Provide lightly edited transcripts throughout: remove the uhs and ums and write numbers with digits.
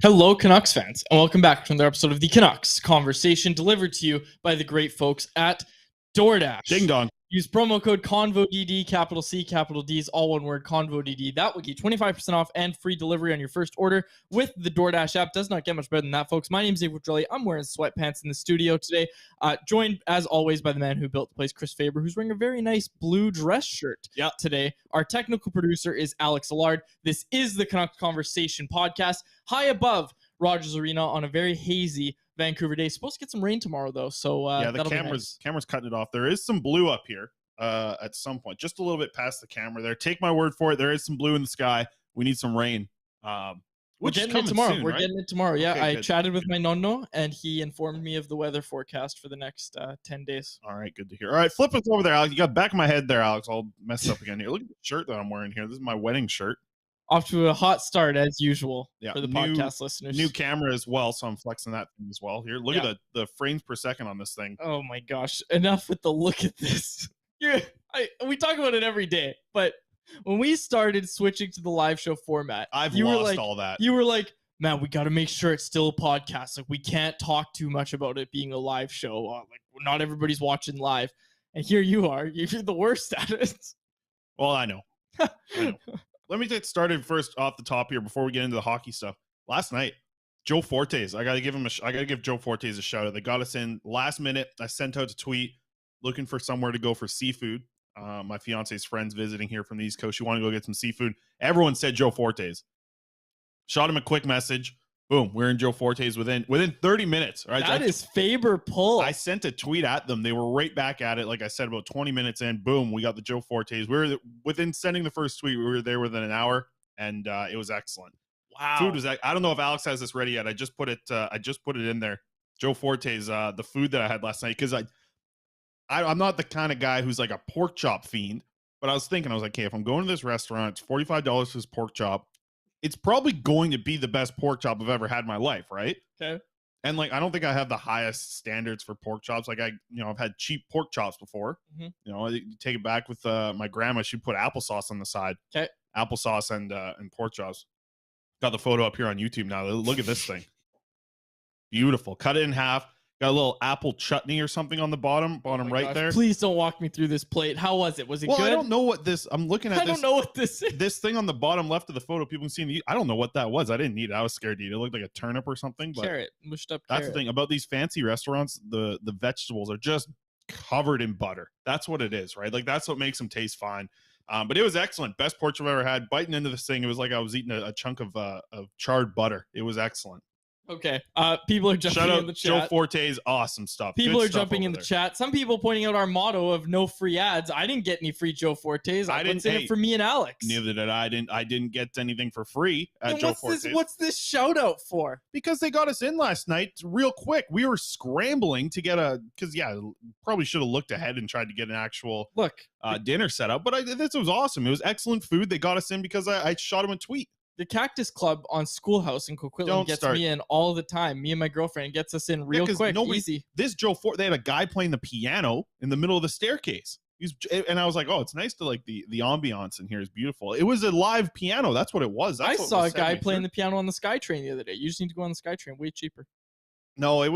Hello, Canucks fans, and welcome back to another episode of the Canucks Conversation, delivered to you by the great folks at DoorDash. Ding dong. Use promo code CONVODD, capital C, capital D's, all one word, CONVODD. That will get 25% off and free delivery on your first order with the DoorDash app. Does not get much better than that, folks. My name is Andrey Kuzmenko. I'm wearing sweatpants in the studio today, joined, as always, by the man who built the place, Chris Faber, who's wearing a very nice blue dress shirt today. Our technical producer is Alex Allard. This is the Canucks Conversation podcast, high above Rogers Arena on a very hazy Vancouver day. Supposed to get some rain tomorrow, though. So the camera's cutting it off. There is some blue up here at some point, just a little bit past the camera there. Take my word for it. There is some blue in the sky. We need some rain. We're getting it tomorrow. Soon, We're right? getting it tomorrow. Yeah, Okay, I good. chatted with my nonno, and he informed me of the weather forecast for the next 10 days. All right, good to hear. All right, flip us over there, Alex. You got back of my head there, Alex. I'll mess it up again here. Look at the shirt that I'm wearing here. This is my wedding shirt. Off to a hot start, as usual, Yeah, for the podcast listeners. New camera as well, so I'm flexing that thing as well. Here, look at the frames per second on this thing. Oh my gosh! Enough with the look at this. We talk about it every day, but when we started switching to the live show format, I've lost all that. You were like, man, we got to make sure it's still a podcast. Like, we can't talk too much about it being a live show. Like, not everybody's watching live. And here you are. You're the worst at it. Well, I know. I know. Let me get started first off the top here before we get into the hockey stuff. Last night, Joe Fortes. I gotta give Joe Fortes a shout out. They got us in last minute. I sent out a tweet looking for somewhere to go for seafood. My fiance's friends visiting here from the East Coast. She wanted to go get some seafood. Everyone said Joe Fortes. Shot him a quick message. Boom, we're in Joe Fortes within 30 minutes. Right, that is Faber pull. I sent a tweet at them. They were right back at it. Like I said, about 20 minutes in, boom, we got the Joe Fortes. We were within sending the first tweet. We were there within an hour, and it was excellent. Wow. Food was. I don't know if Alex has this ready yet. I just put it in there. Joe Fortes. The food that I had last night, because I'm not the kind of guy who's like a pork chop fiend. But I was thinking, okay, if I'm going to this restaurant, it's $45 for this pork chop. It's probably going to be the best pork chop I've ever had in my life, right? Okay. And like, I don't think I have the highest standards for pork chops. Like I've had cheap pork chops before. Mm-hmm. You take it back with my grandma. She'd put applesauce on the side. Okay. Applesauce and pork chops. Got the photo up here on YouTube now. Look at this thing. Beautiful. Cut it in half. Got a little apple chutney or something on the bottom right there. Please don't walk me through this plate. How was it? Was it good? I don't know what this. I'm looking at. I don't know what this is. This thing on the bottom left of the photo, people can see. I don't know what that was. I didn't eat it. I was scared to eat it. It looked like a turnip or something. But carrot, mushed up that's carrot. the thing about these fancy restaurants. The vegetables are just covered in butter. That's what it is, right? Like that's what makes them taste fine. But it was excellent. Best pork chop I've ever had. Biting into this thing, it was like I was eating a chunk of charred butter. It was excellent. Okay. People are jumping in the chat. Joe Fortes, awesome stuff. People are jumping in the chat. Some people pointing out our motto of no free ads. I didn't get any free Joe Fortes. I didn't say it for me and Alex. Neither did I. I didn't get anything for free at Joe Fortes. What's this shout out for? Because they got us in last night real quick. We were scrambling to get probably should have looked ahead and tried to get an actual dinner set up. But this was awesome. It was excellent food. They got us in because I shot him a tweet. The Cactus Club on Schoolhouse in Coquitlam gets me in all the time. Me and my girlfriend gets us in real quick, easy. This Joe Forte, they had a guy playing the piano in the middle of the staircase. And I was like, oh, it's nice to like the ambiance in here is beautiful. It was a live piano. That's what it was. I saw a guy playing the piano on the SkyTrain the other day. You just need to go on the SkyTrain, way cheaper. No,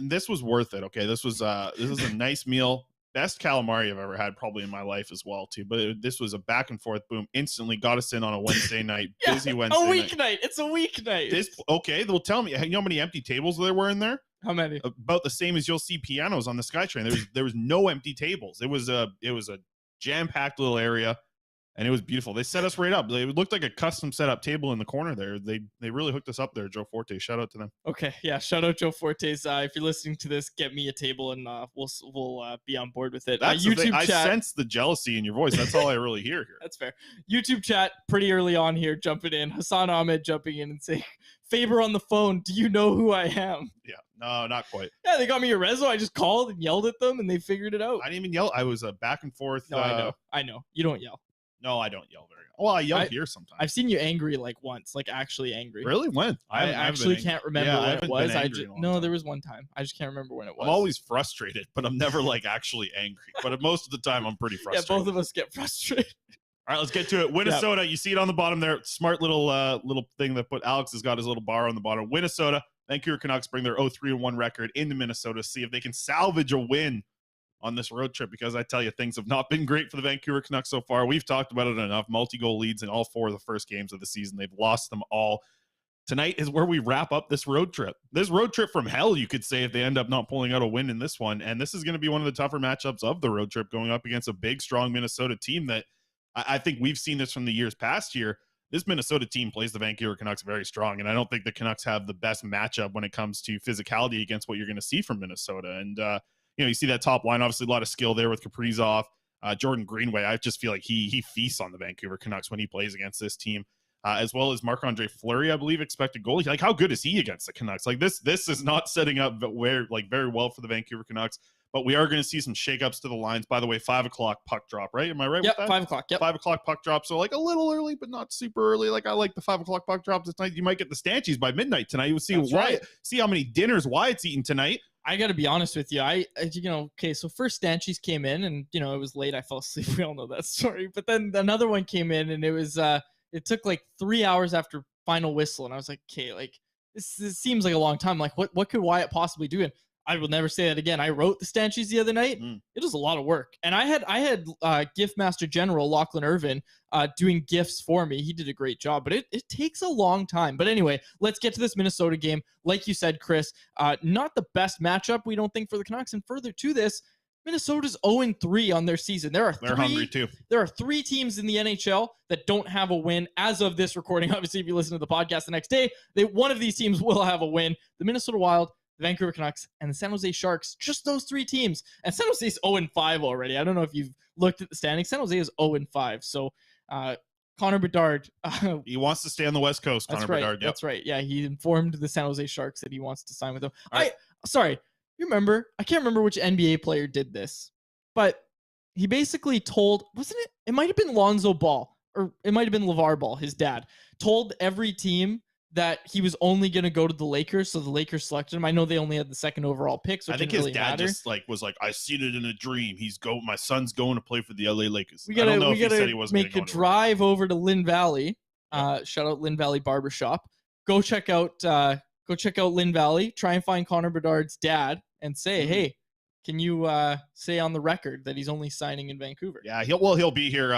this was worth it. Okay, this was a nice meal. Best calamari I've ever had probably in my life as well, too. But this was a back and forth, boom, instantly got us in on a Wednesday night, busy Wednesday night. A weeknight. It's a weeknight. Okay, they'll tell me. You know how many empty tables there were in there? How many? About the same as you'll see pianos on the SkyTrain. There was no empty tables. It was a jam-packed little area. And it was beautiful. They set us right up. It looked like a custom set up table in the corner there. They really hooked us up there, Joe Forte. Shout out to them. Okay, yeah, shout out Joe Fortes. If you're listening to this, get me a table and we'll be on board with it. YouTube chat. I sense the jealousy in your voice. That's all I really hear here. That's fair. YouTube chat pretty early on here, jumping in. Hassan Ahmed jumping in and saying, Faber on the phone, do you know who I am? Yeah, no, not quite. Yeah, they got me a reso. I just called and yelled at them and they figured it out. I didn't even yell. I was back and forth. No, I know. You don't yell. No, I don't yell very well. I yell here sometimes. I've seen you angry like once, like actually angry. Really? When? I actually can't remember when it was. There was one time. I just can't remember when it was. I'm always frustrated, but I'm never like actually angry. But most of the time, I'm pretty frustrated. Yeah, both of us get frustrated. All right, let's get to it. Winnesota, you see it on the bottom there. Smart little thing that put Alex has got his little bar on the bottom. Winnesota, Vancouver Canucks bring their 0-3-1 record into Minnesota. See if they can salvage a win on this road trip, because I tell you, things have not been great for the Vancouver Canucks so far. We've talked about it enough. Multi-goal leads in all 4 of the first games of the season. They've lost them all. Tonight is where we wrap up this road trip. This road trip from hell, you could say, if they end up not pulling out a win in this one. And this is going to be one of the tougher matchups of the road trip, going up against a big, strong Minnesota team that I think we've seen this from the years past here. This Minnesota team plays the Vancouver Canucks very strong, and I don't think the Canucks have the best matchup when it comes to physicality against what you're going to see from Minnesota. And, you see that top line, obviously a lot of skill there with Kaprizov, Jordan Greenway. I just feel like he feasts on the Vancouver Canucks when he plays against this team, as well as Marc-Andre Fleury, I believe, expected goalie. Like, how good is he against the Canucks? Like, this is not setting up very well for the Vancouver Canucks, but we are going to see some shakeups to the lines. By the way, 5 o'clock puck drop, right? Am I right with that? 5 o'clock, 5 o'clock puck drop, so like a little early, but not super early. Like, I like the 5 o'clock puck drop this night. You might get the Stanchies by midnight tonight. You'll see see how many dinners Wyatt's eating tonight. I got to be honest with you. Okay, so first Stanchies came in and, it was late. I fell asleep. We all know that story. But then another one came in and it was, it took like 3 hours after final whistle. And I was like, okay, like this seems like a long time. Like what could Wyatt possibly do? And I will never say that again. I wrote the Stanchies the other night. It was a lot of work. And I had Gift Master General Lachlan Irvin doing gifts for me. He did a great job, but it takes a long time. But anyway, let's get to this Minnesota game. Like you said, Chris, not the best matchup, we don't think, for the Canucks. And further to this, Minnesota's 0-3 on their season. They're hungry too. There are 3 teams in the NHL that don't have a win as of this recording. Obviously, if you listen to the podcast the next day, one of these teams will have a win. The Minnesota Wild, the Vancouver Canucks, and the San Jose Sharks. Just those 3 teams. And San Jose's 0-5 already. I don't know if you've looked at the standings. San Jose is 0-5. So Connor Bedard. He wants to stay on the West Coast, Connor Bedard. Yep. That's right. Yeah, he informed the San Jose Sharks that he wants to sign with them. Sorry. You remember? I can't remember which NBA player did this, but he basically told, wasn't it? It might have been Lonzo Ball, or it might have been LeVar Ball, his dad, told every team that he was only going to go to the Lakers, so the Lakers selected him. I know they only had the 2nd overall pick, so I think his dad just was like, I seen it in a dream. My son's going to play for the LA Lakers. I don't know if he said he wasn't make a drive over to Lynn Valley. Shout out Lynn Valley Barbershop. Go check out Lynn Valley. Try and find Connor Bedard's dad and say, hey, can you say on the record that he's only signing in Vancouver? Yeah, he'll be here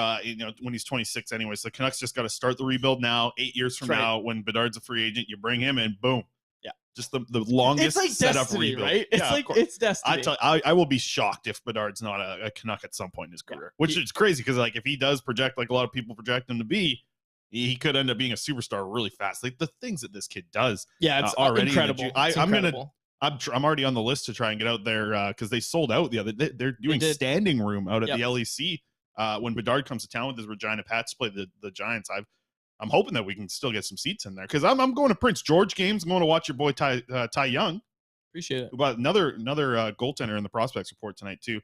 when he's 26 anyway. So the Canucks just got to start the rebuild now. 8 years from now, when Bedard's a free agent, you bring him in, boom. Yeah. Just the longest it's like setup destiny, rebuild. Right? It's destiny. I will be shocked if Bedard's not a Canuck at some point in his career, which is crazy because like if he does project like a lot of people project him to be, he could end up being a superstar really fast. Like the things that this kid does. Yeah, it's already incredible. I'm already on the list to try and get out there because they sold out the other day. They're doing standing room out at the LEC when Bedard comes to town with his Regina Pats to play the Giants. I'm hoping that we can still get some seats in there because I'm going to Prince George games. I'm going to watch your boy Ty Young. Appreciate it. But another goaltender in the prospects report tonight too.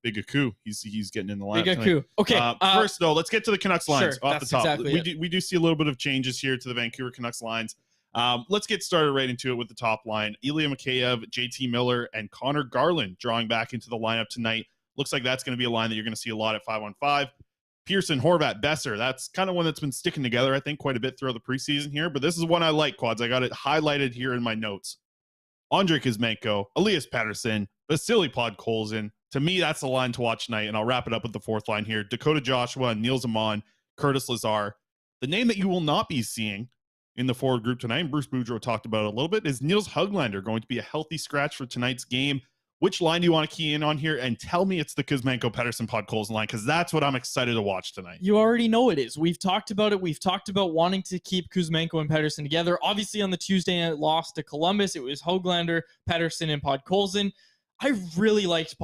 Big Aku. He's getting in the lineup. Big Aku. Okay. First though, let's get to the Canucks lines off the top. Exactly we do see a little bit of changes here to the Vancouver Canucks lines. Let's get started right into it with the top line. Ilya Mikheyev, JT Miller, and Conor Garland drawing back into the lineup tonight. Looks like that's going to be a line that you're going to see a lot at 5-on-5. Pearson, Horvat, Besser. That's kind of one that's been sticking together, I think, quite a bit throughout the preseason here. But this is one I like, Quads. I got it highlighted here in my notes. Andrey Kuzmenko, Elias Pettersson, Vasily Podkolzin. To me, that's the line to watch tonight. And I'll wrap it up with the 4th line here. Dakota Joshua, Niels Amon, Curtis Lazar. The name that you will not be seeing in the forward group tonight, and Bruce Boudreau talked about it a little bit, is Niels Höglander going to be a healthy scratch for tonight's game. Which line do you want to key in on here? And tell me it's the Kuzmenko, Pettersson, Podkolzin line, because that's what I'm excited to watch tonight. You already know it is. We've talked about it. We've talked about wanting to keep Kuzmenko and Pettersson together. Obviously, on the Tuesday night loss to Columbus, it was Höglander, Pettersson, and Podkolzin. I really liked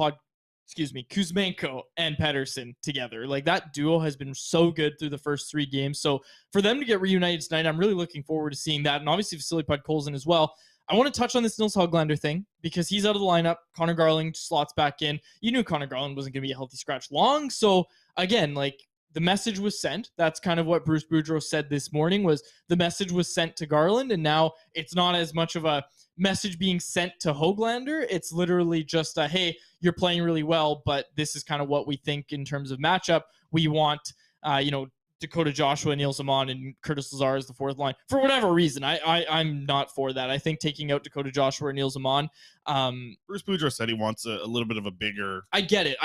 Kuzmenko and Pettersson together. Like that duo has been so good through the first 3 games. So for them to get reunited tonight, I'm really looking forward to seeing that. And obviously Vasily Podkolzin as well. I want to touch on this Niels Höglander thing because he's out of the lineup. Connor Garland slots back in. You knew Connor Garland wasn't going to be a healthy scratch long. So again, like the message was sent. That's kind of what Bruce Boudreau said this morning was the message was sent to Garland. And now it's not as much of a message being sent to Höglander. It's literally just hey, you're playing really well, but this is kind of what we think in terms of matchup. We want Dakota Joshua, Neil Zaman, and Curtis Lazar as the fourth line. For whatever reason, I'm not for that. I think taking out Dakota Joshua or Neil Zaman. Bruce Boudreau said he wants a little bit of a bigger. I get it.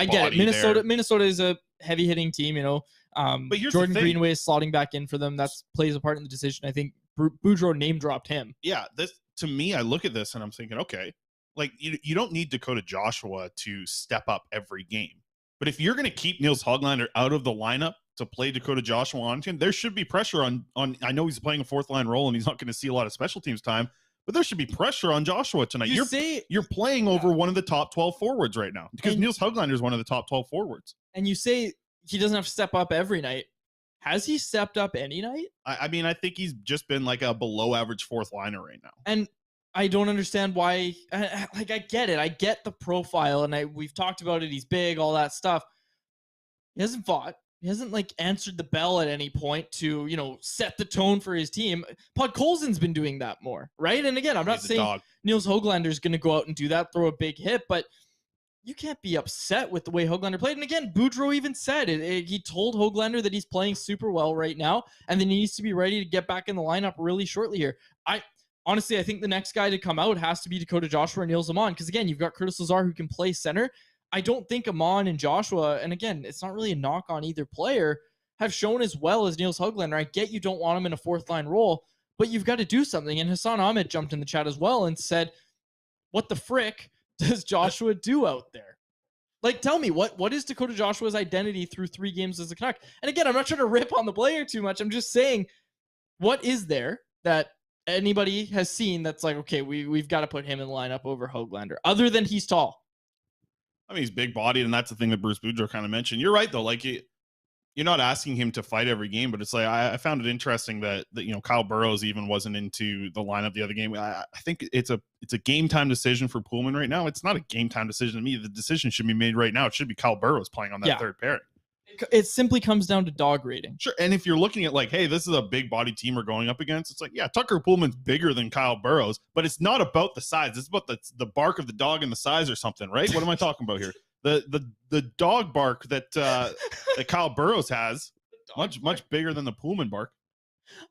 Minnesota is a heavy hitting team. But Jordan Greenway is slotting back in for them. That plays a part in the decision. I think Boudreau name dropped him. Yeah, this to me, I look at this and I'm thinking, okay, like you don't need Dakota Joshua to step up every game. But if you're going to keep Nils Höglander out of the lineup to play Dakota Joshua on him, there should be pressure on. I know he's playing a fourth line role and he's not going to see a lot of special teams time, but there should be pressure on Joshua tonight. You're playing over one of the top 12 forwards right now because Nils Höglander is one of the top 12 forwards. And you say he doesn't have to step up every night. Has he stepped up any night? I mean, I think he's just been like a below average fourth liner right now. And I don't understand why. I get it. I get the profile, and we've talked about it. He's big, all that stuff. He hasn't fought. He hasn't answered the bell at any point to, set the tone for his team. Podkolzin's been doing that more, right? And again, I'm not saying Nils Höglander is going to go out and do that, throw a big hit, but you can't be upset with the way Höglander played. And again, Boudreau even said it. He told Höglander that he's playing super well right now, and then he needs to be ready to get back in the lineup really shortly here. Honestly, I think the next guy to come out has to be Dakota Joshua or Neil Zaman, because again, you've got Curtis Lazar who can play center. I don't think Amon and Joshua, and again, it's not really a knock on either player, have shown as well as Nils Höglander. I get you don't want him in a fourth line role, but you've got to do something. And Hassan Ahmed jumped in the chat as well and said, what the frick does Joshua do out there? Tell me, what is Dakota Joshua's identity through 3 games as a Canuck? And again, I'm not trying to rip on the player too much. I'm just saying, what is there that anybody has seen that's okay, we've got to put him in the lineup over Höglander, other than he's tall? I mean, he's big bodied, and that's the thing that Bruce Boudreau kind of mentioned. You're right, though. You're not asking him to fight every game, but it's I found it interesting that Kyle Burroughs even wasn't into the lineup the other game. I think it's a game time decision for Pullman right now. It's not a game time decision to me. The decision should be made right now. It should be Kyle Burroughs playing on that third pairing. It simply comes down to dog rating. Sure. And if you're looking at hey, this is a big body team we're going up against, it's Tucker Pullman's bigger than Kyle Burroughs, but it's not about the size. It's about the bark of the dog and the size or something, right? What am I talking about here? The dog bark that Kyle Burroughs has, much bigger than the Pullman bark.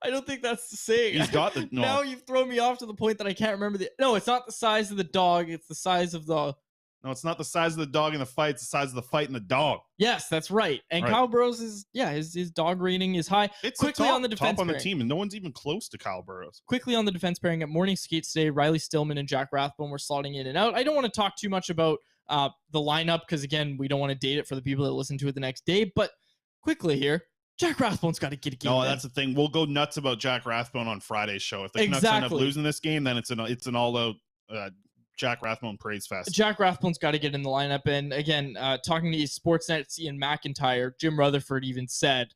I don't think that's the saying. He's got the no. Now you've thrown me off to the point that I can't remember No, it's not the size of the dog. It's the size of the. No, it's not the size of the dog in the fight. It's the size of the fight in the dog. Yes, that's right. And right. Kyle Burroughs is, his dog rating is high. It's quickly on the defense pairing. The team, and no one's even close to Kyle Burroughs. Quickly on the defense pairing at morning skates today, Riley Stillman and Jack Rathbone were slotting in and out. I don't want to talk too much about the lineup because, again, we don't want to date it for the people that listen to it the next day. But quickly here, Jack Rathbone's got to get a game. No, that's the thing. We'll go nuts about Jack Rathbone on Friday's show. If the Canucks end up losing this game, then it's an all-out Jack Rathbone praise fest. Jack Rathbone's got to get in the lineup. And again, talking to Sportsnet's Ian McIntyre, Jim Rutherford even said,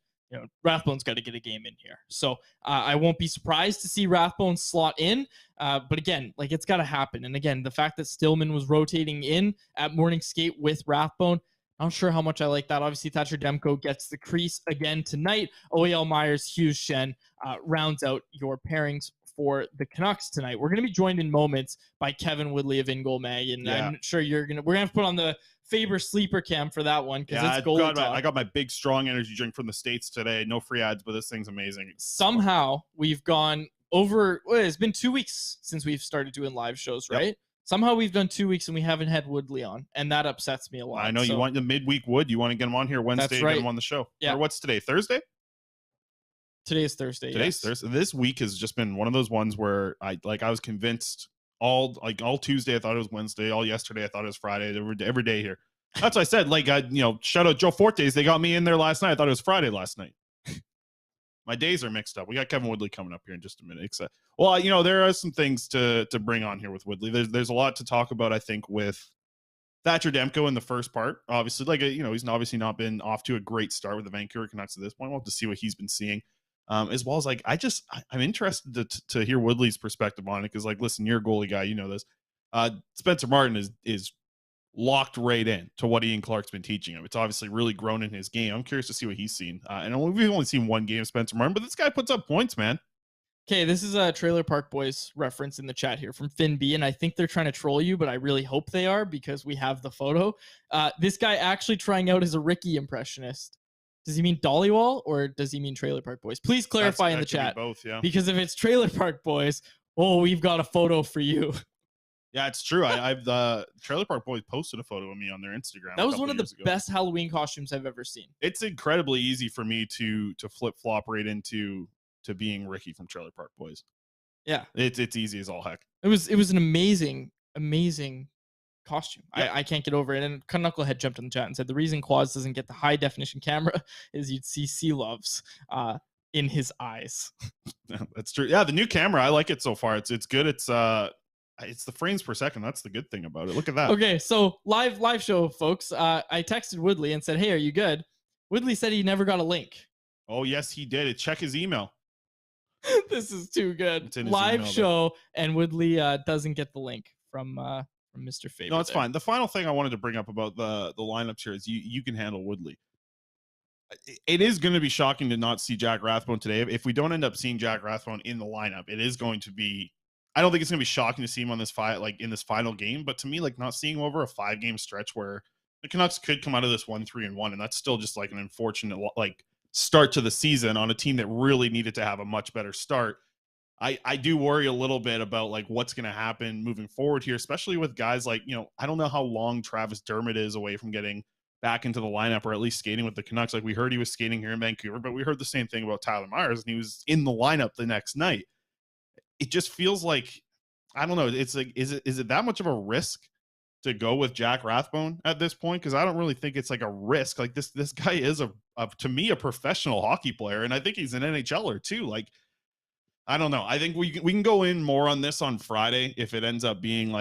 Rathbone's got to get a game in here. So I won't be surprised to see Rathbone slot in. But again, it's got to happen. And again, the fact that Stillman was rotating in at morning skate with Rathbone, I'm not sure how much I like that. Obviously, Thatcher Demko gets the crease again tonight. OEL Myers, Hughes Shen rounds out your pairings for the Canucks tonight. We're going to be joined in moments by Kevin Woodley of InGoal Mag, and I'm sure we're going to have to put on the Faber sleeper cam for that one because it's goalie talk. I got my big strong energy drink from the States today. No free ads, but this thing's amazing. Somehow we've gone over. It's been 2 weeks since we've started doing live shows, right? Yep. Somehow we've done 2 weeks and we haven't had Woodley on, and that upsets me a lot. I know you want the midweek Wood. You want to get him on here Wednesday, get him on the show. Yeah. Or what's today? Thursday? Today is Thursday. Thursday. This week has just been one of those ones where I was convinced all Tuesday I thought it was Wednesday, all yesterday I thought it was Friday. Every day here. That's what I said. Shout out Joe Fortes. They got me in there last night. I thought it was Friday last night. My days are mixed up. We got Kevin Woodley coming up here in just a minute. There are some things to bring on here with Woodley. There's a lot to talk about, I think, with Thatcher Demko in the first part. Obviously, he's obviously not been off to a great start with the Vancouver Canucks at this point. We'll have to see what he's been seeing. As well as I'm interested to hear Woodley's perspective on it because listen, you're a goalie guy, you know this. Spencer Martin is locked right in to what Ian Clark's been teaching him. It's obviously really grown in his game. I'm curious to see what he's seen. And we've only seen one game of Spencer Martin, but this guy puts up points, man. Okay, this is a Trailer Park Boys reference in the chat here from Finn B, and I think they're trying to troll you, but I really hope they are because we have the photo. This guy actually trying out as a Ricky impressionist. Does he mean Dollywall or does he mean Trailer Park Boys? Please clarify in the chat. Both, yeah. Because if it's Trailer Park Boys, we've got a photo for you. Yeah, it's true. I've the Trailer Park Boys posted a photo of me on their Instagram. That was one of the best Halloween costumes I've ever seen. It's incredibly easy for me to flip flop right into being Ricky from Trailer Park Boys. Yeah, it's easy as all heck. It was an amazing costume. Yeah. I can't get over it. And Knucklehead jumped in the chat and said the reason Quaz doesn't get the high definition camera is you'd see sea loves in his eyes. That's true. Yeah, the new camera, I like it so far. It's good. It's the frames per second. That's the good thing about it. Look at that. Okay, so live show, folks. I texted Woodley and said, "Hey, are you good?" Woodley said he never got a link. Oh yes, he did. Check his email. This is too good. Live show, and Woodley doesn't get the link from Mr. Faber. No, it's fine. The final thing I wanted to bring up about the lineups here is you can handle Woodley. It is going to be shocking to not see Jack Rathbone today. If we don't end up seeing Jack Rathbone in the lineup, it is going to be. I don't think it's going to be shocking to see him on this in this final game, but to me, not seeing him over a 5-game stretch where the Canucks could come out of this 1-3-1, and that's still just an unfortunate start to the season on a team that really needed to have a much better start. I do worry a little bit about what's going to happen moving forward here, especially with guys I don't know how long Travis Dermott is away from getting back into the lineup or at least skating with the Canucks. We heard he was skating here in Vancouver, but we heard the same thing about Tyler Myers, and he was in the lineup the next night. It just feels I don't know. It's is it that much of a risk to go with Jack Rathbone at this point? Because I don't really think it's a risk. This guy is to me a professional hockey player, and I think he's an NHLer too. I don't know. I think we can go in more on this on Friday if it ends up being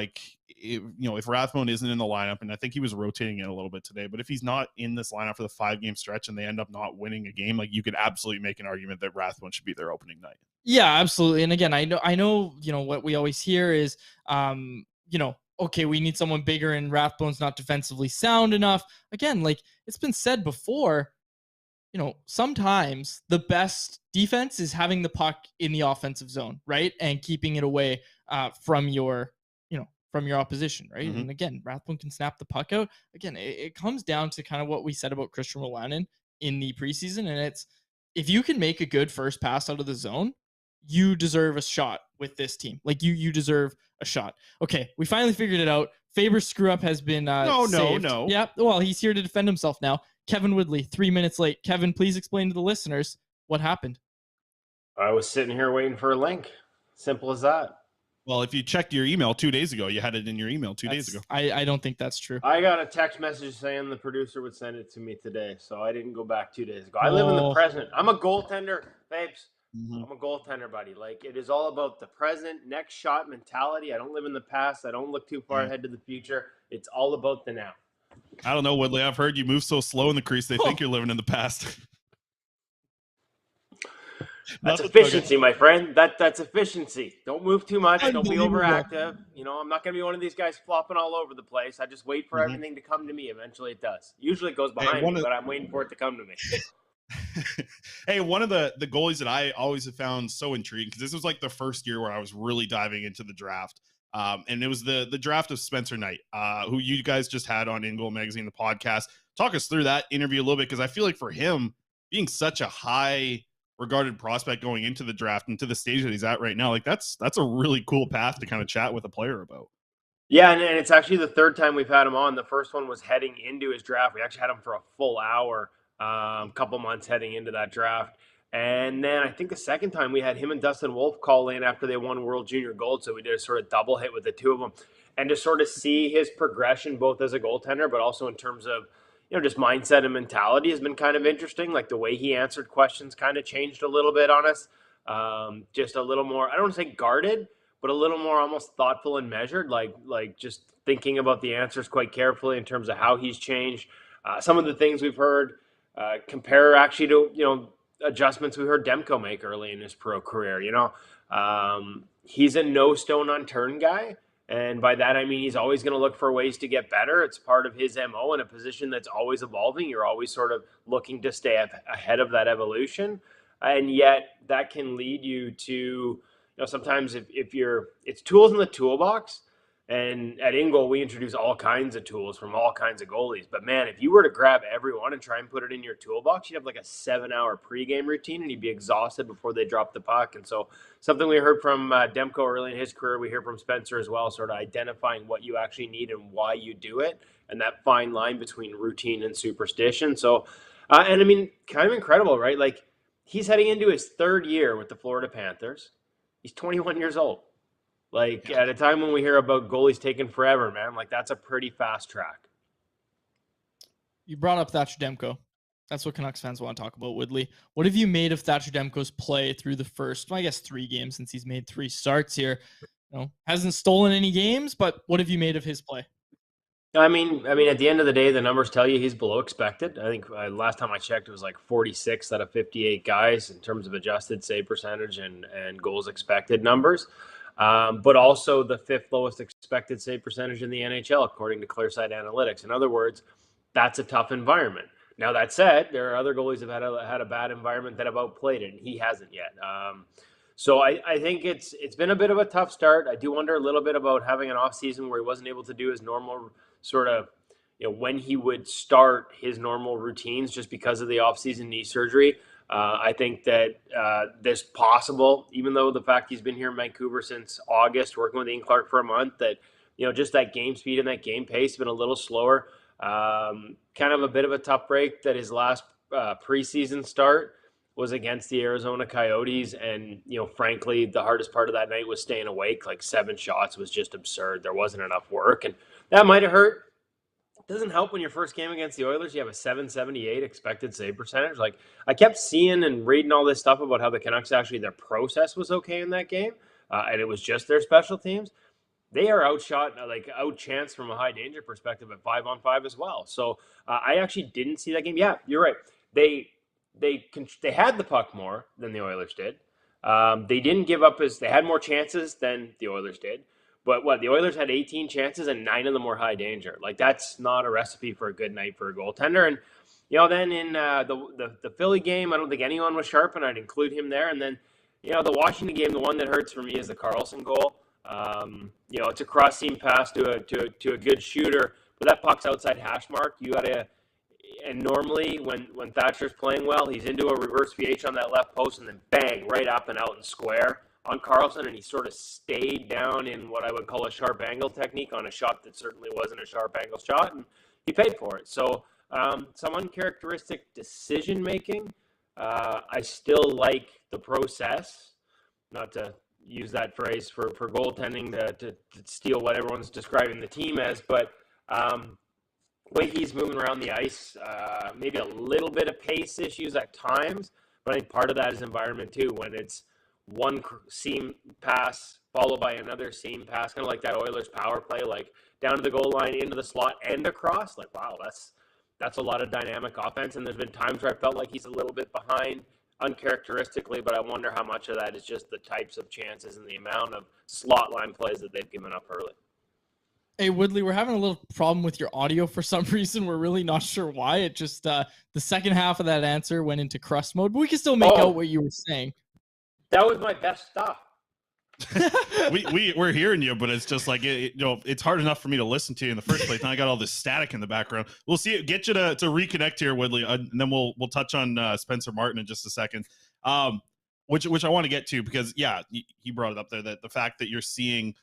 if Rathbone isn't in the lineup, and I think he was rotating it a little bit today, but if he's not in this lineup for the 5-game stretch and they end up not winning a game, you could absolutely make an argument that Rathbone should be their opening night. Yeah, absolutely. And again, I know, what we always hear is, okay, we need someone bigger and Rathbone's not defensively sound enough. Again, it's been said before, sometimes the best defense is having the puck in the offensive zone, right? And keeping it away from your opposition, right? Mm-hmm. And again, Rathbone can snap the puck out. Again, it comes down to kind of what we said about Christian Wolanin in the preseason. And it's, if you can make a good first pass out of the zone, you deserve a shot with this team. You deserve a shot. Okay, we finally figured it out. Faber's screw up has been saved. No. Yeah, well, he's here to defend himself now. Kevin Woodley, 3 minutes late. Kevin, please explain to the listeners what happened. I was sitting here waiting for a link. Simple as that. Well, if you checked your email 2 days ago, you had it in your email 2 days ago. I don't think that's true. I got a text message saying the producer would send it to me today, so I didn't go back 2 days ago. I live in the present. I'm a goaltender, babes. Mm-hmm. I'm a goaltender, buddy. It is all about the present, next shot mentality. I don't live in the past. I don't look too far ahead to the future. It's all about the now. I don't know, Woodley. I've heard you move so slow in the crease, they think you're living in the past. That's efficiency, my friend. That's efficiency. Don't move too much. Don't be overactive. I'm not going to be one of these guys flopping all over the place. I just wait for everything to come to me. Eventually it does. Usually it goes behind me, but I'm waiting for it to come to me. Hey, one of the goalies that I always have found so intriguing, because this was the first year where I was really diving into the draft. And it was the draft of Spencer Knight, who you guys just had on InGoal Magazine, the podcast. Talk us through that interview a little bit, because I feel for him being such a high regarded prospect going into the draft and to the stage that he's at right now, that's a really cool path to kind of chat with a player about. Yeah, and it's actually the third time we've had him on. The first one was heading into his draft. We actually had him for a full hour, a couple months heading into that draft. And then I think the second time we had him and Dustin Wolf call in after they won World Junior Gold. So we did a sort of double hit with the two of them, and to sort of see his progression, both as a goaltender, but also in terms of, just mindset and mentality has been kind of interesting. The way he answered questions kind of changed a little bit on us. Just a little more, I don't want to say guarded, but a little more almost thoughtful and measured, like just thinking about the answers quite carefully in terms of how he's changed. Some of the things we've heard compare actually to, adjustments we heard Demko make early in his pro career. He's a no stone unturned guy. And by that, I mean, he's always going to look for ways to get better. It's part of his MO in a position that's always evolving. You're always sort of looking to stay ahead of that evolution. And yet that can lead you to, sometimes if it's tools in the toolbox. And at InGoal, we introduce all kinds of tools from all kinds of goalies. But man, if you were to grab everyone and try and put it in your toolbox, you'd have like a 7-hour pregame routine and you'd be exhausted before they drop the puck. And so something we heard from Demko early in his career, we hear from Spencer as well, sort of identifying what you actually need and why you do it, and that fine line between routine and superstition. So, and I mean, kind of incredible, right? Like, he's heading into his 3rd year with the Florida Panthers. He's 21 years old. Like, at a time when we hear about goalies taking forever, man, like, that's a pretty fast track. You brought up Thatcher Demko. That's what Canucks fans want to talk about, Woodley. What have you made of Thatcher Demko's play through the first, I guess, 3 games since he's made 3 starts here? You know, hasn't stolen any games, but what have you made of his play? I mean, at the end of the day, the numbers tell you he's below expected. I think last time I checked, it was like 46 out of 58 guys in terms of adjusted save percentage and goals expected numbers. But also the 5th lowest expected save percentage in the NHL, according to Clearsight Analytics. In other words, that's a tough environment. Now, that said, there are other goalies that have had a bad environment that have outplayed it, and he hasn't yet. So I think it's been a bit of a tough start. I do wonder a little bit about having an off season where he wasn't able to do his normal sort of, when he would start his normal routines just because of the off season knee surgery. I think that this possible, even though the fact he's been here in Vancouver since August, working with Ian Clark for a month, that, just that game speed and that game pace has been a little slower. Kind of a bit of a tough break that his last preseason start was against the Arizona Coyotes. And, frankly, the hardest part of that night was staying awake. Like 7 shots was just absurd. There wasn't enough work, and that might have hurt. It doesn't help when your first game against the Oilers, you have a 778 expected save percentage. Like, I kept seeing and reading all this stuff about how the Canucks actually, their process was okay in that game. And it was just their special teams. They are outchanced from a high danger perspective at 5-on-5 as well. So I actually didn't see that game. Yeah, you're right. They had the puck more than the Oilers did. They didn't give up they had more chances than the Oilers did. But the Oilers had 18 chances and 9 of them were high danger. Like, that's not a recipe for a good night for a goaltender. And, then in the Philly game, I don't think anyone was sharp, and I'd include him there. And then, the Washington game, the one that hurts for me is the Carlson goal. It's a cross seam pass to a good shooter, but that puck's outside hash mark. And normally when Thatcher's playing well, he's into a reverse VH on that left post and then bang, right up and out and square on Carlson, and he sort of stayed down in what I would call a sharp angle technique on a shot that certainly wasn't a sharp angle shot, and he paid for it. So some uncharacteristic decision making. I still like the process, not to use that phrase for goaltending to steal what everyone's describing the team as, but way he's moving around the ice, maybe a little bit of pace issues at times, but I think part of that is environment too, when it's one seam pass followed by another seam pass, kind of like that Oilers power play, like down to the goal line, into the slot, and across. Like, wow, that's a lot of dynamic offense, and there's been times where I felt like he's a little bit behind uncharacteristically, but I wonder how much of that is just the types of chances and the amount of slot line plays that they've given up early. Hey, Woodley, we're having a little problem with your audio for some reason. We're really not sure why. It just, the second half of that answer went into crust mode, but we can still make out what you were saying. That was my best stuff. We're hearing you, but it's just like, it's hard enough for me to listen to you in the first place. Now I got all this static in the background. We'll see. Get you to reconnect here, Woodley, and then we'll touch on Spencer Martin in just a second. Which I want to get to, because he brought it up there, that the fact that you're seeing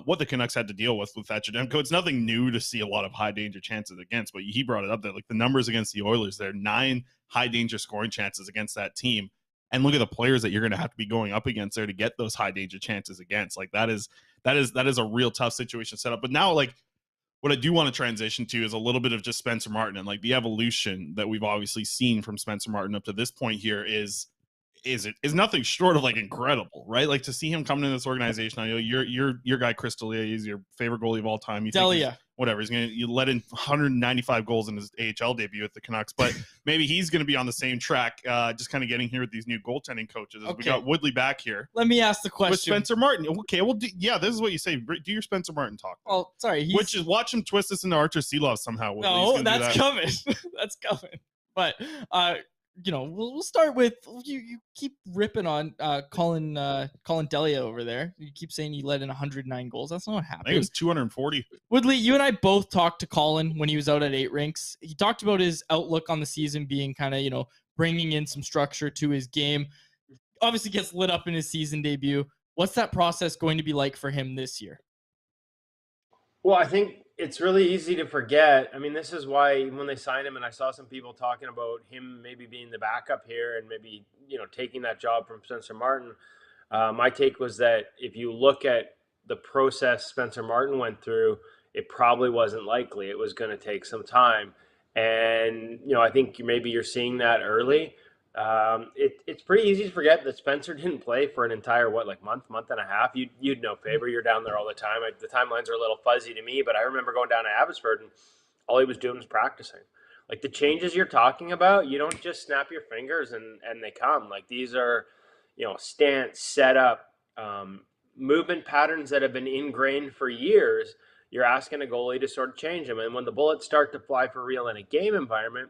what the Canucks had to deal with Thatcher Demko. It's nothing new to see a lot of high danger chances against, but he brought it up there, like the numbers against the Oilers. There are 9 high danger scoring chances against that team. And look at the players that you're going to have to be going up against there to get those high danger chances against. Like, that is a real tough situation set up. But now, like, what I do want to transition to is a little bit of just Spencer Martin, and like the evolution that we've obviously seen from Spencer Martin up to this point here is nothing short of like incredible, right? Like, to see him come into this organization. I know your guy Chris D'Elia is your favorite goalie of all time. You let in 195 goals in his AHL debut at the Canucks, but maybe he's going to be on the same track, just kind of getting here with these new goaltending coaches. Okay. We got Woodley back here. Let me ask the question. With Spencer Martin. Okay, well, this is what you say. Do your Spencer Martin talk. Oh, sorry. Which is, watch him twist this into Archer Seelov somehow. Woodley. No, that's coming. That's coming. But we'll start with you keep ripping on Colin Delia over there. You keep saying he let in 109 goals. That's not what happened. I think it was 240. Woodley, you and I both talked to Colin when he was out at 8 Rinks. He talked about his outlook on the season being kind of, bringing in some structure to his game. Obviously gets lit up in his season debut. What's that process going to be like for him this year? Well, I think it's really easy to forget. I mean, this is why when they signed him, and I saw some people talking about him maybe being the backup here and maybe, taking that job from Spencer Martin. My take was that if you look at the process Spencer Martin went through, it probably wasn't likely. It was going to take some time. And, I think maybe you're seeing that early. It's pretty easy to forget that Spencer didn't play for an entire, month and a half. You'd know, Faber. You're down there all the time. The timelines are a little fuzzy to me, but I remember going down to Abbotsford and all he was doing was practicing. Like the changes you're talking about, you don't just snap your fingers and they come. Like these are, stance, setup, movement patterns that have been ingrained for years. You're asking a goalie to sort of change them. And when the bullets start to fly for real in a game environment,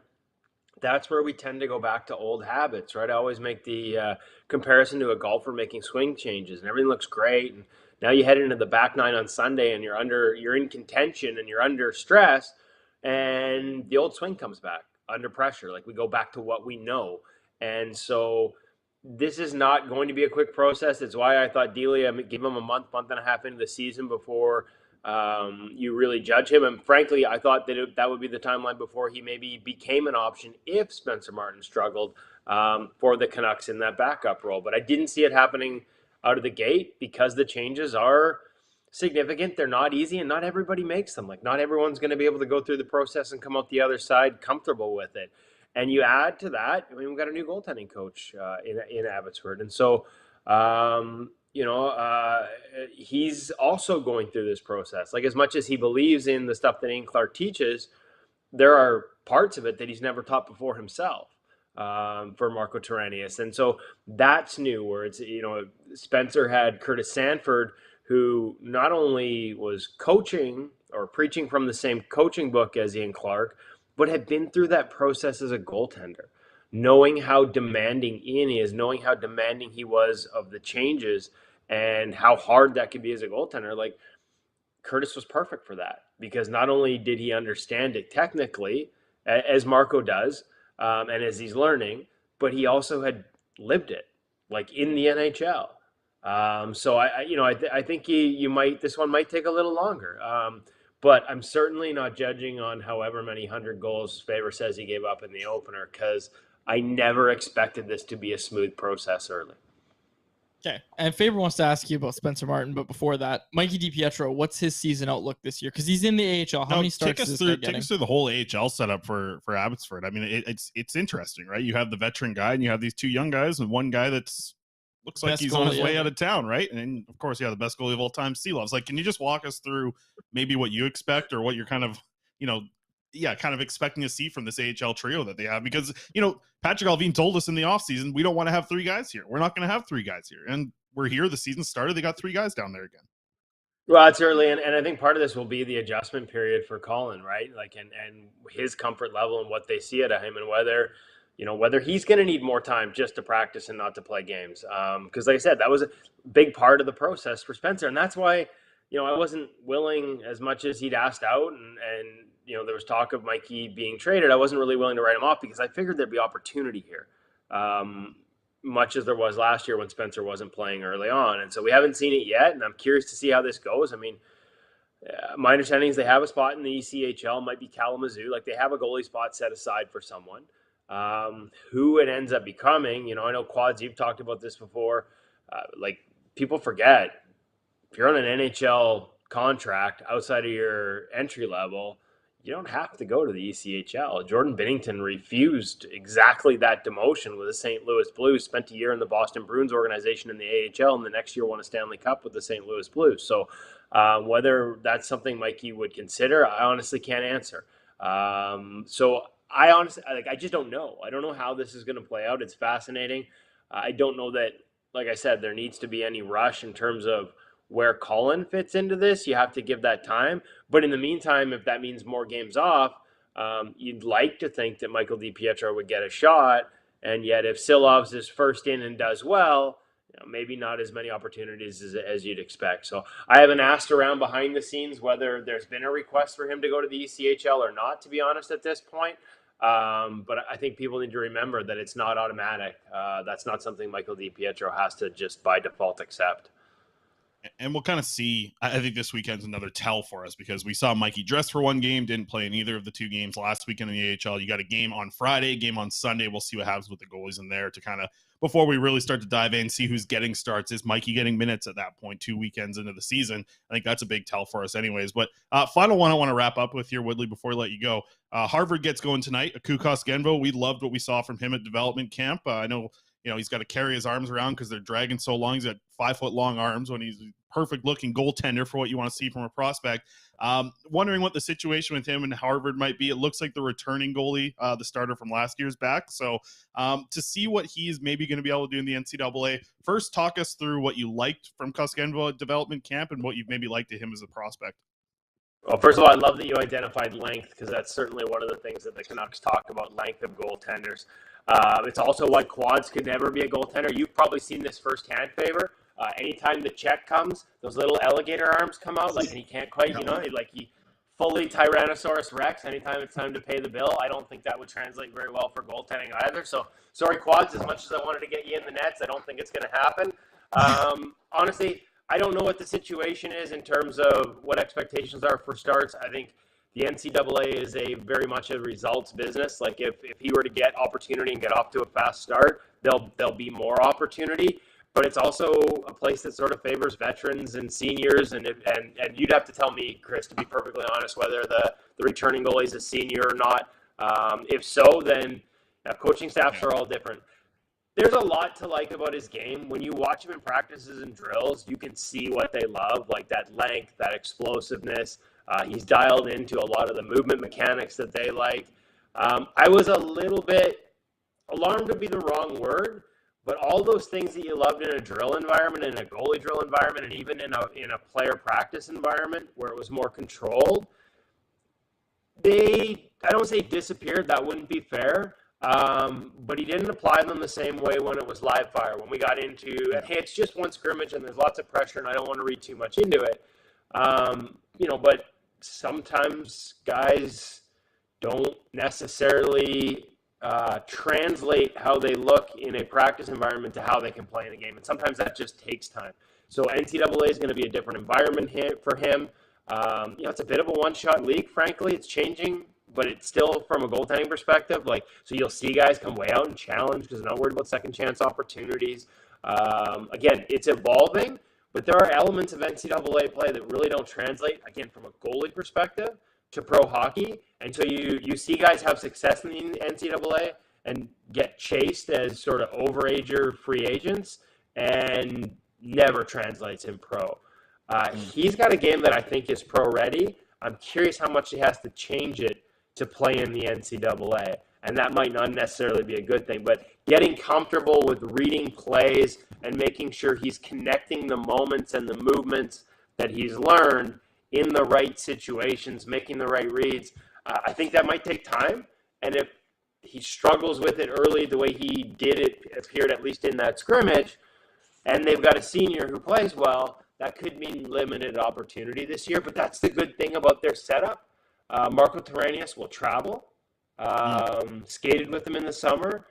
that's where we tend to go back to old habits, right? I always make the comparison to a golfer making swing changes and everything looks great. And now you head into the back nine on Sunday and you're in contention and you're under stress and the old swing comes back under pressure. Like we go back to what we know. And so this is not going to be a quick process. It's why I thought Delia, give him a month and a half into the season before you really judge him. And frankly, I thought that that would be the timeline before he maybe became an option if Spencer Martin struggled for the Canucks in that backup role. But I didn't see it happening out of the gate because the changes are significant. They're not easy and not everybody makes them. Like not everyone's going to be able to go through the process and come out the other side comfortable with it. And you add to that, we've got a new goaltending coach in Abbotsford. And so, he's also going through this process. Like as much as he believes in the stuff that Ian Clark teaches, there are parts of it that he's never taught before himself for Marco Terranius. And so that's new where it's, Spencer had Curtis Sanford, who not only was coaching or preaching from the same coaching book as Ian Clark, but had been through that process as a goaltender, knowing how demanding Ian is, knowing how demanding he was of the changes and how hard that could be as a goaltender. Like Curtis was perfect for that because not only did he understand it technically, as Marco does, and as he's learning, but he also had lived it, like in the NHL. So I think this one might take a little longer. But I'm certainly not judging on however many 100 goals Faber says he gave up in the opener because I never expected this to be a smooth process early. Okay. And Faber wants to ask you about Spencer Martin, but before that, Mikey DiPietro, what's his season outlook this year? Because he's in the AHL. How many starts is this guy getting? Take us through the whole AHL setup for Abbotsford. I mean, it's interesting, right? You have the veteran guy and you have these two young guys and one guy that's looks like he's on his way out of town, right? And of course, the best goalie of all time, Seelov's. Like, can you just walk us through maybe what you expect or what you're kind of, kind of expecting to see from this AHL trio that they have? Because, Patrick Allvin told us in the offseason, we don't want to have 3 guys here. We're not going to have 3 guys here. And we're here. The season started. They got 3 guys down there again. Well, it's early. And I think part of this will be the adjustment period for Colin, right? Like, and his comfort level and what they see out of him and whether he's going to need more time just to practice and not to play games. Because like I said, that was a big part of the process for Spencer. And that's why, I wasn't willing as much as he'd asked out and there was talk of Mikey being traded. I wasn't really willing to write him off because I figured there'd be opportunity here. Much as there was last year when Spencer wasn't playing early on. And so we haven't seen it yet. And I'm curious to see how this goes. I mean, my understanding is they have a spot in the ECHL, might be Kalamazoo. Like they have a goalie spot set aside for someone. Who it ends up becoming, I know Quads, you've talked about this before. Like people forget, if you're on an NHL contract outside of your entry level, you don't have to go to the ECHL. Jordan Binnington refused exactly that demotion with the St. Louis Blues, spent a year in the Boston Bruins organization in the AHL, and the next year won a Stanley Cup with the St. Louis Blues. So whether that's something Mikey would consider, I honestly can't answer. So I just don't know. I don't know how this is going to play out. It's fascinating. I don't know that, like I said, there needs to be any rush in terms of where Colin fits into this. You have to give that time. But in the meantime, if that means more games off, you'd like to think that Michael DiPietro would get a shot And yet if Silovs is first in and does well, maybe not as many opportunities as you'd expect. So I haven't asked around behind the scenes whether there's been a request for him to go to the ECHL or not, to be honest, at this point. But I think people need to remember that it's not automatic. That's not something Michael DiPietro has to just by default accept. And we'll kind of see. I think this weekend's another tell for us, because we saw Mikey dress for one game, didn't play in either of the two games last weekend in the AHL. You got a game on Friday, game on Sunday. We'll see what happens with the goalies in there to kind of, before we really start to dive in, see who's getting starts. Is Mikey getting minutes at that point, 2 weekends into the season? I think that's a big tell for us anyways. But final one I want to wrap up with here, Woodley, before we let you go. Harvard gets going tonight. Akukas Genvo, we loved what we saw from him at development camp. I know, he's got to carry his arms around because they're dragging so long. He's got 5-foot-long arms when he's a perfect-looking goaltender for what you want to see from a prospect. Wondering what the situation with him and Harvard might be. It looks like the returning goalie, the starter from last year's back. So to see what he's maybe going to be able to do in the NCAA, first talk us through what you liked from Kuzmenko at development camp and what you've maybe liked to him as a prospect. Well, first of all, I love that you identified length, because that's certainly one of the things that the Canucks talk about, length of goaltenders. It's also why quads could never be a goaltender. You've probably seen this firsthand, Favor. Anytime the check comes, those little alligator arms come out, and he can't quite, he fully Tyrannosaurus Rex anytime it's time to pay the bill. I don't think that would translate very well for goaltending either. So, sorry, quads, as much as I wanted to get you in the nets, I don't think it's going to happen. Honestly, I don't know what the situation is in terms of what expectations are for starts. I think the NCAA is very much a results business. Like if he were to get opportunity and get off to a fast start, there'll be more opportunity. But it's also a place that sort of favors veterans and seniors. And you'd have to tell me, Chris, to be perfectly honest, whether the returning goalie is a senior or not. If so, then coaching staffs are all different. There's a lot to like about his game. When you watch him in practices and drills, you can see what they love, like that length, that explosiveness. He's dialed into a lot of the movement mechanics that they like. I was a little bit alarmed would be the wrong word, but all those things that you loved in a drill environment, in a goalie drill environment, and even in a player practice environment where it was more controlled, I don't say disappeared, that wouldn't be fair. But he didn't apply them the same way when it was live fire. When we got into, hey, it's just one scrimmage and there's lots of pressure and I don't want to read too much into it. But sometimes guys don't necessarily translate how they look in a practice environment to how they can play in a game. And sometimes that just takes time. So NCAA is going to be a different environment for him. It's a bit of a one-shot league, frankly. It's changing, but it's still from a goaltending perspective. So you'll see guys come way out and challenge because they're not worried about second chance opportunities. Again, it's evolving, but there are elements of NCAA play that really don't translate, again, from a goalie perspective to pro hockey. And so you see guys have success in the NCAA and get chased as sort of overager free agents and never translates in pro. He's got a game that I think is pro ready. I'm curious how much he has to change it to play in the NCAA. And that might not necessarily be a good thing, but getting comfortable with reading plays and making sure he's connecting the moments and the movements that he's learned in the right situations, making the right reads. I think that might take time. And if he struggles with it early the way he did, it appeared at least in that scrimmage, and they've got a senior who plays well, that could mean limited opportunity this year. But that's the good thing about their setup. Marco Terranius will travel. Skated with him in the summer.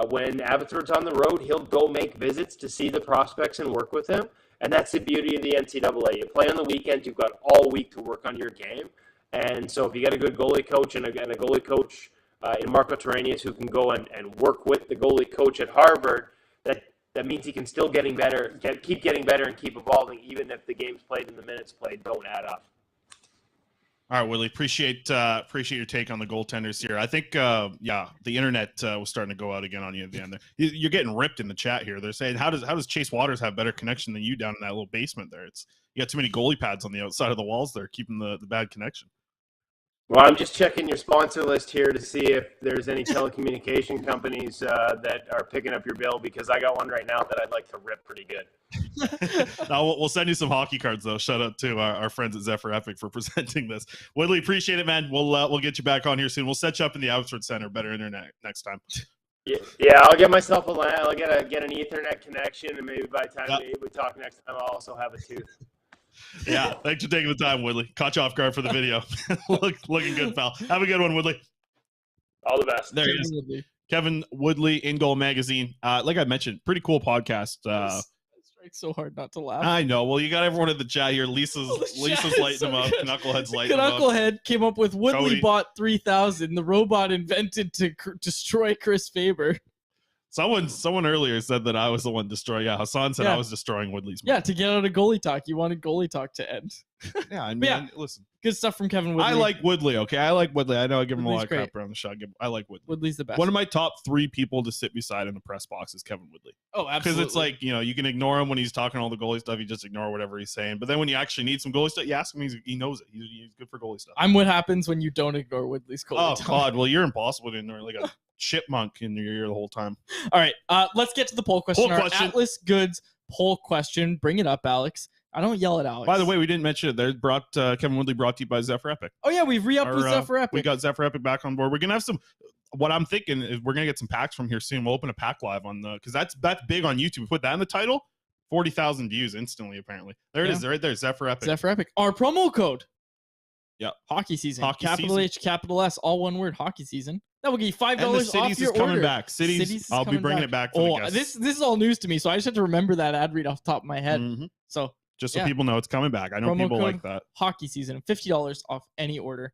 When Abbotsford's on the road, he'll go make visits to see the prospects and work with them. And that's the beauty of the NCAA. You play on the weekends, you've got all week to work on your game. And so if you get a good goalie coach and a goalie coach in Marco Terranius who can go and work with the goalie coach at Harvard, that means he can still keep getting better and keep evolving, even if the games played and the minutes played don't add up. All right, Willie, appreciate your take on the goaltenders here. I think, the internet was starting to go out again on you at the end there. You're getting ripped in the chat here. They're saying, how does Chase Waters have better connection than you down in that little basement there? You got too many goalie pads on the outside of the walls there, keeping the bad connection. Well, I'm just checking your sponsor list here to see if there's any telecommunication companies that are picking up your bill, because I got one right now that I'd like to rip pretty good. No, we'll send you some hockey cards, though. Shout out to our friends at Zephyr Epic for presenting this. Woodley, appreciate it, man. We'll get you back on here soon. We'll set you up in the Abbotsford Center. Better internet next time. Yeah, I'll get myself I'll get an Ethernet connection, and maybe by the time we talk next time, I'll also have a tooth. Yeah, thanks for taking the time, Woodley. Caught you off guard for the video. Looking good, pal. Have a good one, Woodley. All the best. There he is. Kevin Woodley, InGoal Magazine. Like I mentioned, pretty cool podcast. It's so hard not to laugh. I know. Well, you got everyone in the chat here. Lisa's lighting them up. Knucklehead's lighting them up. Knucklehead came up with Woodley Cody bought 3,000. The robot invented to destroy Chris Faber. Someone earlier said that I was the one destroying. Yeah, Hassan said I was destroying Woodley's. Yeah, to get out of goalie talk. You wanted goalie talk to end. Yeah, I mean, listen. Good stuff from Kevin Woodley. I like Woodley, okay? I like Woodley. I know I give him a lot of crap great. around the shot. I like Woodley. Woodley's the best. One of my top 3 people to sit beside in the press box is Kevin Woodley. Oh, absolutely. Because it's like, you can ignore him when he's talking all the goalie stuff. You just ignore whatever he's saying. But then when you actually need some goalie stuff, you ask him, he knows it. He's good for goalie stuff. I'm what happens when you don't ignore Woodley's goalie talk. God. Well, you're impossible to ignore. Like a chipmunk in your ear the whole time. All right. Let's get to the poll question. Atlas Goods poll question. Bring it up, Alex. I don't yell at Alex. By the way, we didn't mention it. Kevin Woodley brought to you by Zephyr Epic. Oh, yeah. We've re-upped with Zephyr Epic. We got Zephyr Epic back on board. We're going to have some. What I'm thinking is we're going to get some packs from here soon. We'll open a pack live on because that's big on YouTube. We put that in the title. 40,000 views instantly, apparently. There it is, right there. Zephyr Epic. Zephyr Epic. Our promo code. Yeah. Hockey season. Capital H, capital S, all one word. Hockey season. That will get you $5 off your Cities is coming order. back. Cities I'll be bringing it back. This is all news to me, so I just have to remember that ad read off the top of my head. Mm-hmm. So just so people know it's coming back. I know promo people code like that. Hockey season, $50 off any order.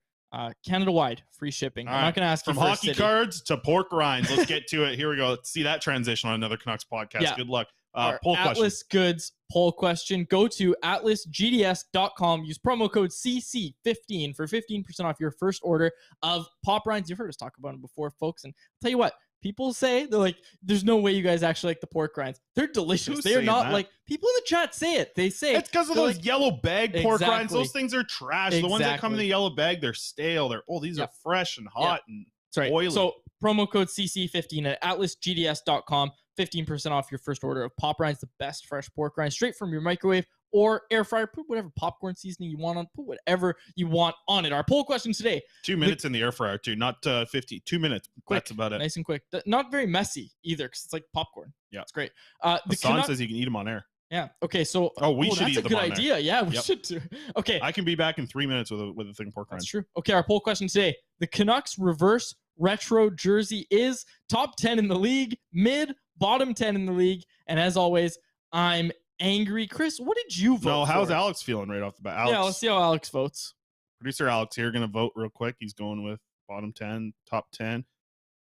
Canada-wide, free shipping. I'm not going to ask you from hockey cards to pork rinds. Let's get to it. Here we go. Let's see that transition on another Canucks podcast. Yeah. Good luck. Poll Atlas question. Goods poll question. Go to atlasgds.com. Use promo code CC15 for 15% off your first order of pop rinds. You've heard us talk about them before, folks. And I'll tell you what, people say, they're like, there's no way you guys actually like the pork rinds. They're delicious. They are not like, people in the chat say it. They say it's because of those yellow bag pork rinds. Those things are trash. The ones that come in the yellow bag, they're stale. These are fresh and hot and oily. So promo code CC15 at atlasgds.com. 15% off your first order of pop rinds, the best fresh pork rinds, straight from your microwave or air fryer. Put whatever popcorn seasoning you want on. Put whatever you want on it. Our poll question today. 2 minutes in the air fryer, too. Not 50. 2 minutes. Quick, that's about it. Nice and quick. Not very messy either, because it's like popcorn. Yeah. It's great. The Son says you can eat them on air. Yeah. Okay. So we should eat them on air. That's a good idea. Yeah, we should too. Okay. I can be back in 3 minutes with a thing of pork rinds. That's true. Okay. Our poll question today. The Canucks reverse retro jersey is top 10 in the league, mid, bottom 10 in the league. And as always, I'm angry. Chris, what did you vote No, how's Alex feeling right off the bat? Yeah, let's see how Alex votes. Producer Alex here going to vote real quick. He's going with bottom 10, top 10,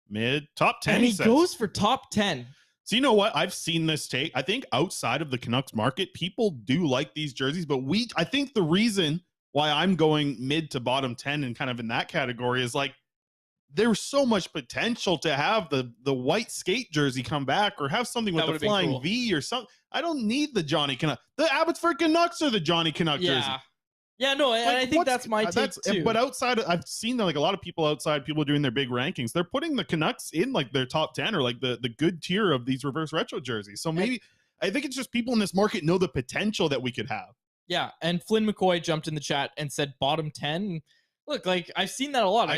mid, top 10. And he goes for top 10. So you know what? I've seen this take. I think outside of the Canucks market, people do like these jerseys, but I think the reason why I'm going mid to bottom 10 and kind of in that category is like, there's so much potential to have the white skate jersey come back or have something with the flying V or something. I don't need the Johnny Canuck. The Abbotsford Canucks are the Johnny Canuck jersey. Yeah, no, and I think that's my take too. But outside, I've seen like a lot of people outside, people doing their big rankings. They're putting the Canucks in like their top 10 or like the good tier of these reverse retro jerseys. So maybe I think it's just people in this market know the potential that we could have. Yeah, and Flynn McCoy jumped in the chat and said bottom 10. Look, like I've seen that a lot.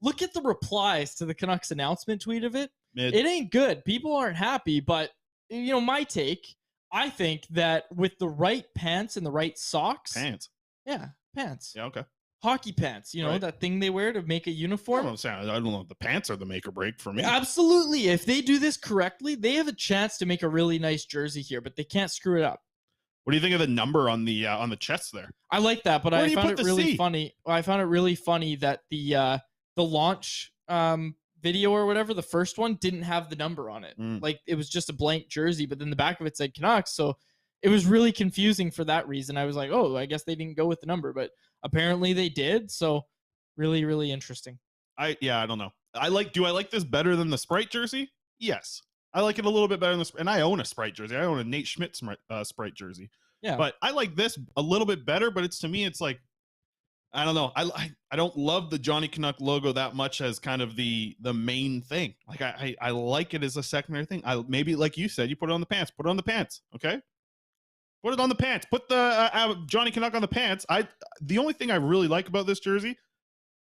Look at the replies to the Canucks announcement tweet of it. It ain't good. People aren't happy, but my take, I think that with the right pants and the right socks. Pants. Yeah, pants. Yeah, okay. Hockey pants, that thing they wear to make a uniform. I don't know if the pants are the make or break for me. Absolutely. If they do this correctly, they have a chance to make a really nice jersey here, but they can't screw it up. What do you think of the number on the chest there? I like that, but I found it really funny. I found it really funny that the launch video or whatever, the first one didn't have the number on it. Like it was just a blank jersey, but then the back of it said Canucks. So it was really confusing for that reason. I was like, oh, I guess they didn't go with the number, but apparently they did. So really, really interesting. I don't know. Do I like this better than the Sprite jersey? Yes. I like it a little bit better than and I own a Sprite jersey. I own a Nate Schmidt Sprite jersey. Yeah. But I like this a little bit better, but to me, it's like, I don't know. I don't love the Johnny Canuck logo that much as kind of the main thing. Like I like it as a secondary thing. Maybe like you said, you put it on the pants. Put it on the pants. Okay. Put it on the pants. Put the Johnny Canuck on the pants. The only thing I really like about this jersey,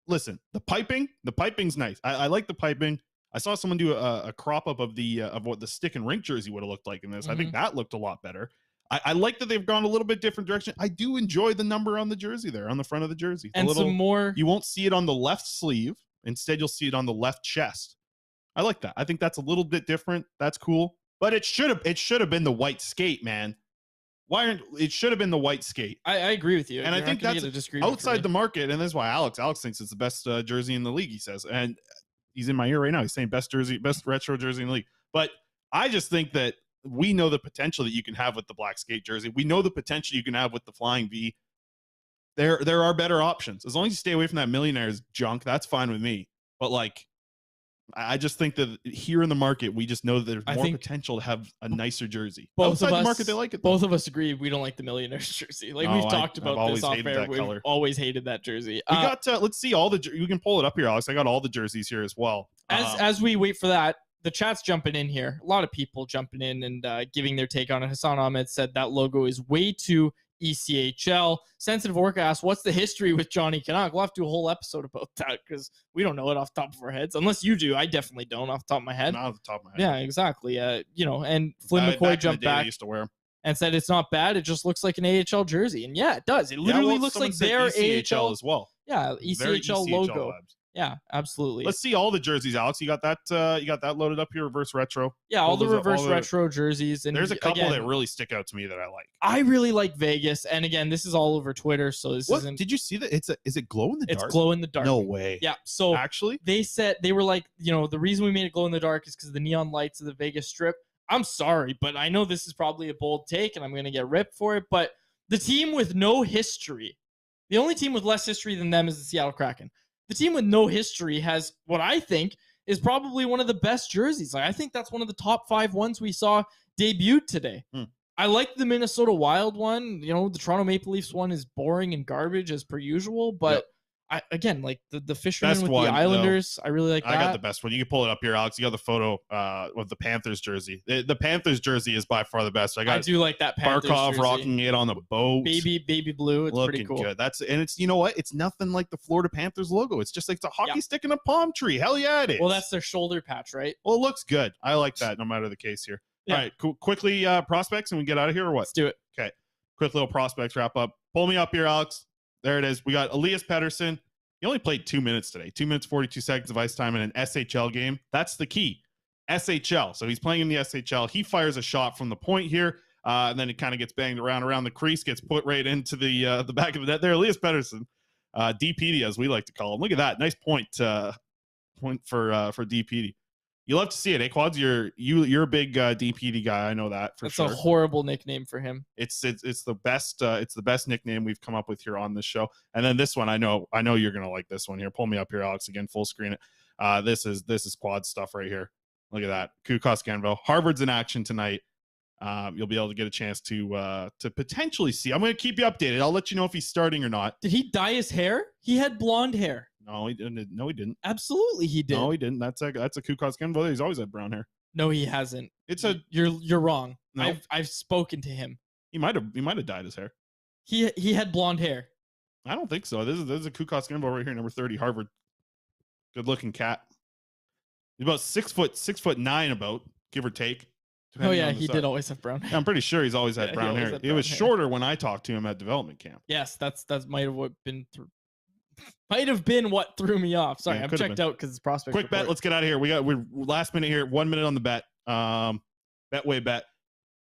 listen, the piping's nice. I like the piping. I saw someone do a crop up of the of what the stick and rink jersey would have looked like in this. I think that looked a lot better. I like that they've gone a little bit different direction. I do enjoy the number on the jersey there, on the front of the jersey. And some more. You won't see it on the left sleeve. Instead, you'll see it on the left chest. I like that. I think that's a little bit different. That's cool. But it should have been the white skate, man. It should have been the white skate. I agree with you. And I think that's outside the market. And that's why Alex thinks it's the best jersey in the league, he says. And he's in my ear right now. He's saying best retro jersey in the league. But I just think that we know the potential that you can have with the black skate jersey. We know the potential you can have with the flying V. There are better options. As long as you stay away from that millionaire's junk, that's fine with me. But like, I just think that here in the market, we just know that there's more potential to have a nicer jersey. Outside the market, they like it. Both of us agree we don't like the millionaire's jersey. Like we've talked about this off air. We've always hated that jersey. We got let's see all the. You can pull it up here, Alex. I got all the jerseys here as well. As we wait for that, the chat's jumping in here. A lot of people jumping in and giving their take on it. Hassan Ahmed said that logo is way too ECHL. Sensitive Orca asked, what's the history with Johnny Canuck? We'll have to do a whole episode about that because we don't know it off the top of our heads. Unless you do. I definitely don't off the top of my head. Not off the top of my head. Yeah, exactly. And Flynn McCoy jumped back used to wear them. And said it's not bad. It just looks like an AHL jersey. And yeah, it does. It literally looks like their ECHL as well. Yeah, ECHL logo. Vibes. Yeah, absolutely. Let's see all the jerseys, Alex. You got that loaded up here, reverse retro. Yeah, all the reverse retro jerseys. And there's a couple that really stick out to me that I like. I really like Vegas, and again, this is all over Twitter, so this isn't. Did you see that? Is it glow in the dark? It's glow in the dark. No way. Yeah. So actually, they said they were like, the reason we made it glow in the dark is because of the neon lights of the Vegas Strip. I'm sorry, but I know this is probably a bold take, and I'm going to get ripped for it. But the team with no history, the only team with less history than them is the Seattle Kraken. The team with no history has what I think is probably one of the best jerseys. Like, I think that's one of the top 5 ones we saw debuted today. I like the Minnesota Wild one. The Toronto Maple Leafs one is boring and garbage as per usual, but again, like the fishermen best with one, the Islanders, I really like that. I got the best one. You can pull it up here, Alex. You got the photo of the Panthers jersey. The Panthers jersey is by far the best. I do like that Panthers Barkov jersey. rocking it on the boat. Baby blue. It's looking pretty cool. Good. And it's, you know what? It's nothing like the Florida Panthers logo. It's just like it's a hockey stick in a palm tree. Hell yeah, it is. Well, that's their shoulder patch, right? Well, it looks good. I like that no matter the case here. Yeah. All right, cool. Quickly, prospects, and we get out of here or what? Let's do it. Okay. Quick little prospects wrap up. Pull me up here, Alex. There it is. We got Elias Pettersson. He only played 2 minutes today. 2 minutes, 42 seconds of ice time in an SHL game. That's the key. SHL. So he's playing in the SHL. He fires a shot from the point here, and then it kind of gets banged around the crease, gets put right into the back of the net there. Elias Pettersson, DPD as we like to call him. Look at that. Nice point for DPD. You love to see it, eh, Quads? You're a big DPD guy. I know that for sure. That's a horrible nickname for him. It's the best. It's the best nickname we've come up with here on this show. And then this one, I know you're gonna like this one here. Pull me up here, Alex. Again, full screen it. This is Quad stuff right here. Look at that. Kuzmenko. Harvard's in action tonight. You'll be able to get a chance to potentially see. I'm gonna keep you updated. I'll let you know if he's starting or not. Did he dye his hair? He had blonde hair. No, he didn't. No, he didn't. Absolutely, he did. No, he didn't. That's a Kuzmenko. He's always had brown hair. No, he hasn't. You're wrong. No. I've spoken to him. He might have dyed his hair. He had blonde hair. I don't think so. This is a Kuzmenko right here, number 30, Harvard. Good looking cat. He's about 6'9", about, give or take. Oh yeah, he did always have brown hair. Yeah, I'm pretty sure he's always had brown hair. It was shorter when I talked to him at development camp. Yes, that's might have been what threw me off. Sorry, I'm checked out because it's prospect. Quick bet. Let's get out of here. We're last minute here. 1 minute on the bet. Betway bet.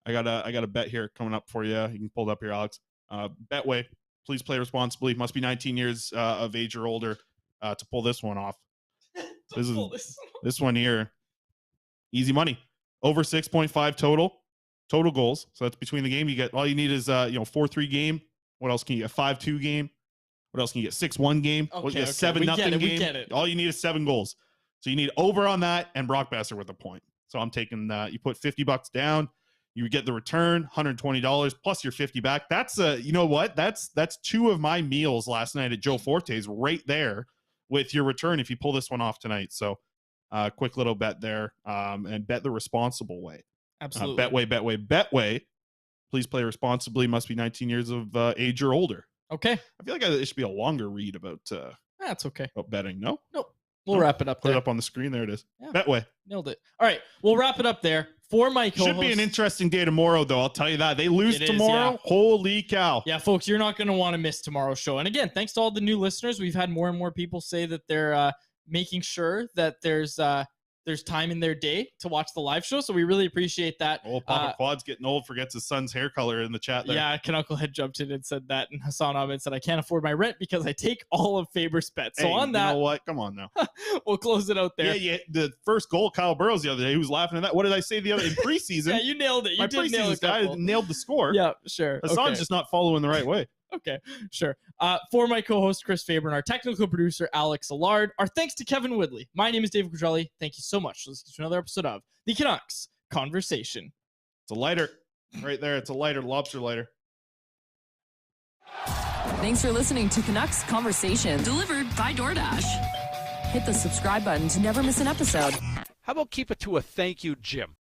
I got a bet here coming up for you. You can pull it up here, Alex. Betway. Please play responsibly. Must be 19 years of age or older to pull this one off. This one here. Easy money. Over 6.5 total goals. So that's between the game. You get all you need is 4-3 game. What else can you get? 5-2 game. What else can you get? 6-1 game. Okay, 7-0 game. We get it. All you need is 7 goals. So you need over on that and Brock Besser with a point. So I'm taking you put $50 down, you get the return, $120 plus your 50 back. That's you know what? That's 2 of my meals last night at Joe Forte's right there with your return if you pull this one off tonight. So quick little bet there, and bet the responsible way. Absolutely. Betway. Please play responsibly. Must be 19 years of age or older. Okay. I feel like it should be a longer read about that's okay. About betting. No. Nope. We'll wrap it up Put there. it up on the screen. There it is. Yeah. Betway. Nailed it. All right, we'll wrap it up there. For my co-host, Should be an interesting day tomorrow, though. I'll tell you that. They lose tomorrow. Yeah. Holy cow. Yeah, folks, you're not going to want to miss tomorrow's show. And again, thanks to all the new listeners. We've had more and more people say that they're making sure that there's time in their day to watch the live show. So we really appreciate that. Old Papa Quad's getting old, forgets his son's hair color in the chat there. Yeah, Canuckle had jumped in and said that. And Hassan Ahmed said, I can't afford my rent because I take all of Faber's bets. So on that, you know what? Come on now. we'll close it out there. Yeah. The first goal, Kyle Burrows the other day, he was laughing at that. What did I say the other in preseason? Yeah, you nailed it. You My did nail preseason it. guy nailed the score. Yeah, sure. Hassan's just not following the right way. Okay, sure. For my co-host, Chris Faber, and our technical producer, Alex Allard, our thanks to Kevin Woodley. My name is David Quadrelli. Thank you so much for listening to another episode of The Canucks Conversation. It's a lighter right there. It's a lighter, lobster lighter. Thanks for listening to Canucks Conversation, delivered by DoorDash. Hit the subscribe button to never miss an episode. How about keep it to a thank you, Jim?